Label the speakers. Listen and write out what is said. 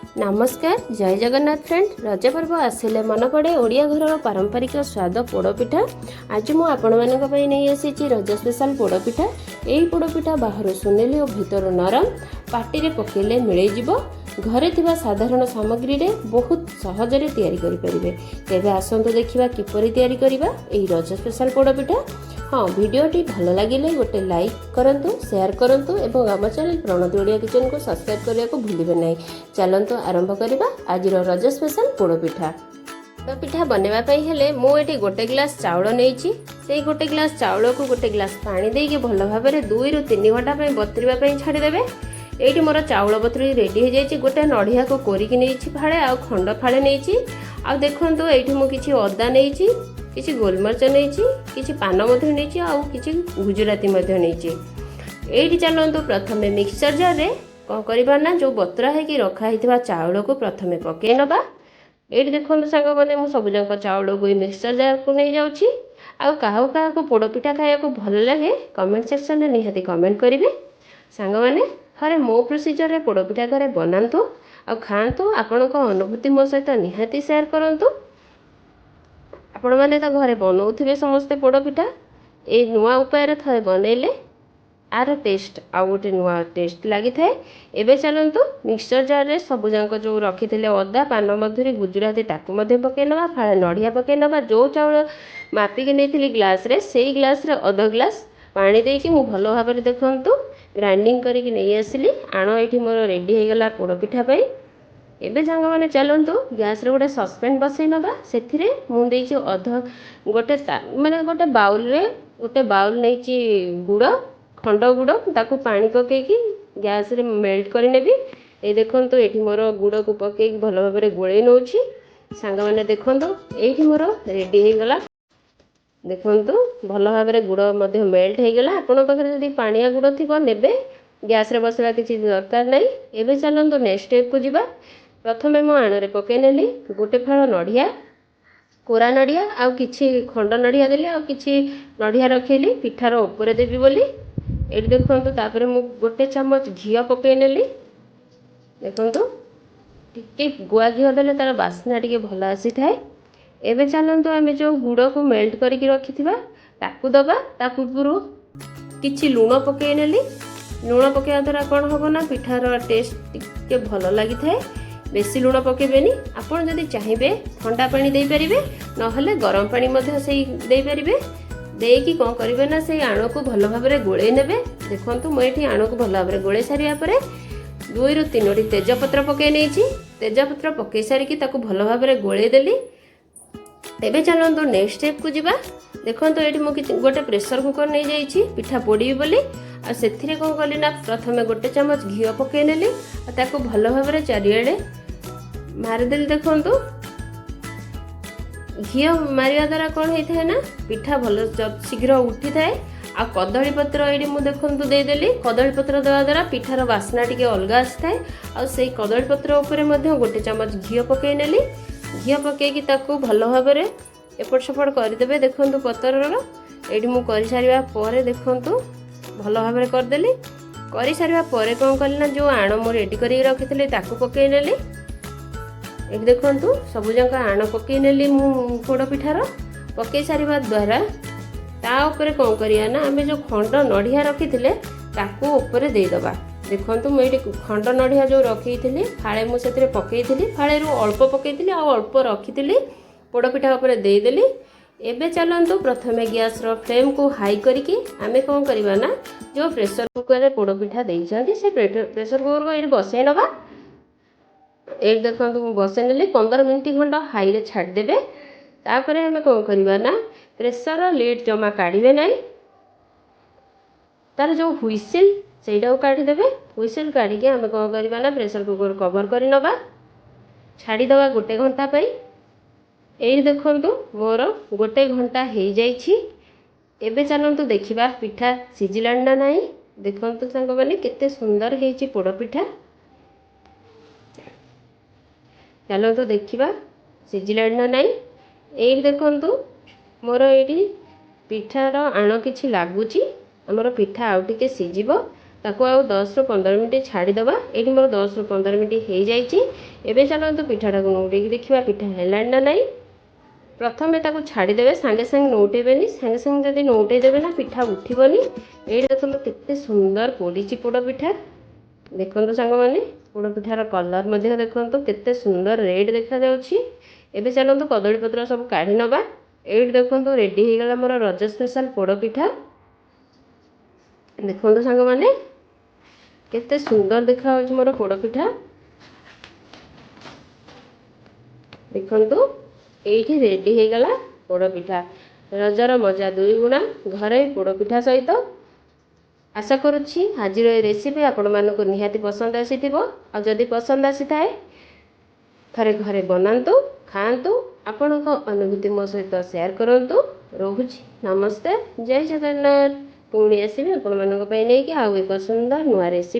Speaker 1: नमस्कार जय जगन्नाथ फ्रेंड रज पर्व आसिले मन पड़े ओडिया घर पारंपरिक स्वाद पोड़पिठा। आज मु आपण नहीं आसी रज स्पेशल पोड़पिठा। यही पोड़पिठा बाहर सुनेली और भीतर नरम पार्टी रे पकेले मिल जीवो। घरे थिबा साधारण सामग्री रे बहुत सहजरे तैयारी करि परिबे। तेबे आसंतु देखिबा किपरि तैयारी करिबा एही रज स्पेशल पोड़पिठा। हाँ भिडियोटी भल लगे गोटे लाइक करंतु शेयर करंतु एवं आम चैनल प्रणति ओडिया किचन को सब्सक्राइब करने को भूलिबे नहीं। चलंतु आरंभ करिबा आज रज स्पेशल पोड़पिठा। पोड़पिठा बनैबा पई हेले मु एठी गोटे ग्लास चाउल नेइछि। सेई गोटे ग्लास चाउल को गोटे ग्लास पानी देके भल भाबरे 2 रु 3 घंटा पई बतरिबा पई छाडी देबे। एठी मोर चाउल बतरी रेडी हो जाइछि। गोटे नडिया को कोरिकी नेइछि फाळे आ खंड फाळे नेइछि। आ देखंतु एठी मु किछि अदा नेइछि, किछि गोलमरच नेइछि, किछि पान मधुरी नेइछि आ किछि गुजराती मध्य नेइछि। एठी चलंतु प्रथमे मिक्सचर जार रे कोन करबा ना जो बतरा है कि रखा हितबा चाउल को प्रथमे पके नबा। एठी देखंतु संग माने मु सब जंक चाउल को मिक्सचर जार को नै जाउछि। आ काहा काहा को पोड़पिठा खाया को भल लागे कमेंट सेक्शन रे निहाती कमेंट करिवे। संग माने थरे मो प्रोसीजर रे पोड़पिठा करे बनांतु आ खांतु। आपन को अनुभूति मो सहित निहाती शेयर करंतु। आपण मैंने तो घरे बनाऊे समस्ते पोड़पिठा। ये नुआ उपाय थे बनइले आर टेस्ट आउ गोटे नुआ टेस्ट लगी थाए। एबे चलंतु मिक्सचर जार रे सब जाक जो रखी अदा पान मधुरी गुजराती ताकू पकई नवा फाळे नड़िया पकई नवा। जो चाउल मापिकी नहीं ग्लास रे से ग्लास रे अध ग्लास पानी देकी मु भल भाव देखंतु ग्राइंडिंग करके नहीं आसिली। आण ये मोर रेडी हो गला पोड़पिठा पाई। एबे सांग माने चलंतु गैस रे गोटे सस्पेन बसई नबा। सेथिरे मु देइछि अध गोटे माने गोटे बाउल रे गोटे बाउल नेइछि गुड़ खंड गुड़ ताकू पानी पकेकी गैस रे मेल्ट करि नेबी। ए देखंतु एठी मोर गुड़ को पकेकी भल भाबरे गोळेई नउछि। सांग माने देखंतु एठी मोर रेडी हो गला। देखंतु भल भाबरे गुड़ मध्ये मेल्ट हो गला। आपण पाखरे जदि पानिया गुड़ थिबो नेबे गैस रे बसला किछि दरकार नै। एबे चलंतु नेक्स्ट स्टेप को जिबा। प्रथमे मु आण पकई नेली गोटे फाळ नड़िया कोरा नड़िया आ किछि खंड नड़िया देली आ किछि नड़िया रखेली पिठार ऊपर देबी बोली। एठी देखंतु तापरे मु गोटे चम्मच घिया पकई नेली। देखंतु टिके गुआ घिया देले तार बास्ना टिके भल आसी थाए। एबे चलंतु आमे जो गुड़ को मेल्ट करके रखिथिबा ताकू दबा। ता पूर्वरु किछि लूण पकई नेली। लूण पकया द्वारा कौन हम ना पिठार टेस्ट टिके भल लगी थाए। बेसी लूण पकेबेनी। आपन जदि चाहिए ठंडा पानी दे परिबे नहले गरम पानी मध्य सेई दे परिबे। देकी कौन करिवे ना से आण को भल भाबरे गोळे नेबे। देखंतु म एठी आण को भल भाबरे गोळे सारिया परे 2 रु 3 तेजपत्र पकई नेछि। तेजपत्र पकई सारी की ताकू भल भाबरे गोळे देली। तेबे चलंतु नेक्स्ट स्टेप को जिबा। देखंतु एठी मु गोटे प्रेशर कुकर नै जाइछि पिठा पोड़ी बोली। आ सेथिरे कोन कली ना प्रथमे गोटे चम्मच घिया पकई नेली आ ताकू भल भाबरे चारिआडे मारि देली। देखंतु घिया मारिया द्वारा कौन होता है ना पिठा भल शीघ्र उठी थाए। आ कदली पत्र ये मुझे देखंतु देदेली। कदली पत्र देवा द्वारा पिठार बास्ना टिके अलग आसी थाए। आ से कदली पत्र उपरे मध्य गोटे चम्मच घिया पकई नेली। घिया पकईकी ताकू भल भाबरे एपट सेपट करदेबे। देखंतु पत्रर एठी मु करि सारिबा परे देखंतु भल भाबरे करदेली। करि सारिबा परे कोन कली ना जो आण मु रेडी करि रखिथिले ताकू पकई नेली। एठी देखंतु सब जंक आण पकई नेली मु पोड़पिठार। पकई सारिबा द्वारा ता ऊपर कोन करिया ना आमे जो खंड नड़िया रखिथिले ताकू ऊपर दे दबा। देखंतु मु एठी खंड नड़िया जो रखिथिली फाळे मु सेतिरे पकईथिली। फाळे रु अल्प पकईथिली आ अल्प रखिथिली पोड़पिठा ऊपर दे देली। एबे चलंतु प्रथमे गैस रो फ्लेम को हाई करिकी आमे कोन करिवा ना जो प्रेशर कुकर रे पोड़पिठा देइछंती से प्रेशर कुकर को एठी बसई नबा। एक देखंतु मु बसई नेली 15 मिनिट खंड हाई रे छाड़ देबे। तापरे हमें कौन करबा ना प्रेशर लिड जमा काढ़ीबे नाही। तार जो हुइसिल सेटा को काढ़ी देबे। हुइसिल काढ़ी के हमें कौन करबा ना प्रेशर कुकर कवर करि नबा। छाड़ी दबा गोटे घंटा पई। एई देखंतु मोर गोटे घंटा हो जाइछि। एबे चलंतु देखिबा पिठा सिजिलान ना नाही। देखंतु संग माने केते सुंदर हेछि पोड़पिठा। चलंतु देखिबा सिजिलान ना नाही। एई देखंतु मोर एठी पिठार आण किछि लागुछि। हमर पिठा आउ टिके सिजिबो ताको आउ 10 ରୁ 15 मिनिट छाड़ीदेवा। ये मोर 10 ରୁ 15 मिनिट हो जाइए। एवं चलते पिठाटा को नौटे देखा पिठा है ना नहीं। प्रथम ताको छाड़ीदे सांगे सांगे नौटेबे सांगे सांगे जब नौटेदेवे ना पिठा उठबनी। ये देखो केते सुंदर पोड़ी पोड़ पिठा देखो सांग मैंने पोड़ पिठार कलर देखो केते सुंदर रेड देखा जाउछि। एबे चलते कदली पत्र सब काढ़ी नवा। ये देखो रेडी हो गला मोर रज स्पेशल पोड़ पिठा देखो सांग मैंने केते सुंदर देखा मोर पोड़ पिठा देखो ये रेडी हो गला पोड़ पिठा। रजर मजा दुई गुणा घरे पोड़ पिठा सहित। आशा करुच्ची आज रेसिपी आपण मानक निहाती पसंद आसीथिबो। आ जदि पसंद आसी थाए थरे घरे बनातु खातु आपण अनुभूति मो सहित शेयर करंतु। रोहुची नमस्ते जय जगन्नाथ। पुणी आसबि आपण मानक पई नै कि आउ एक सुंदर नुआ रेसिपी।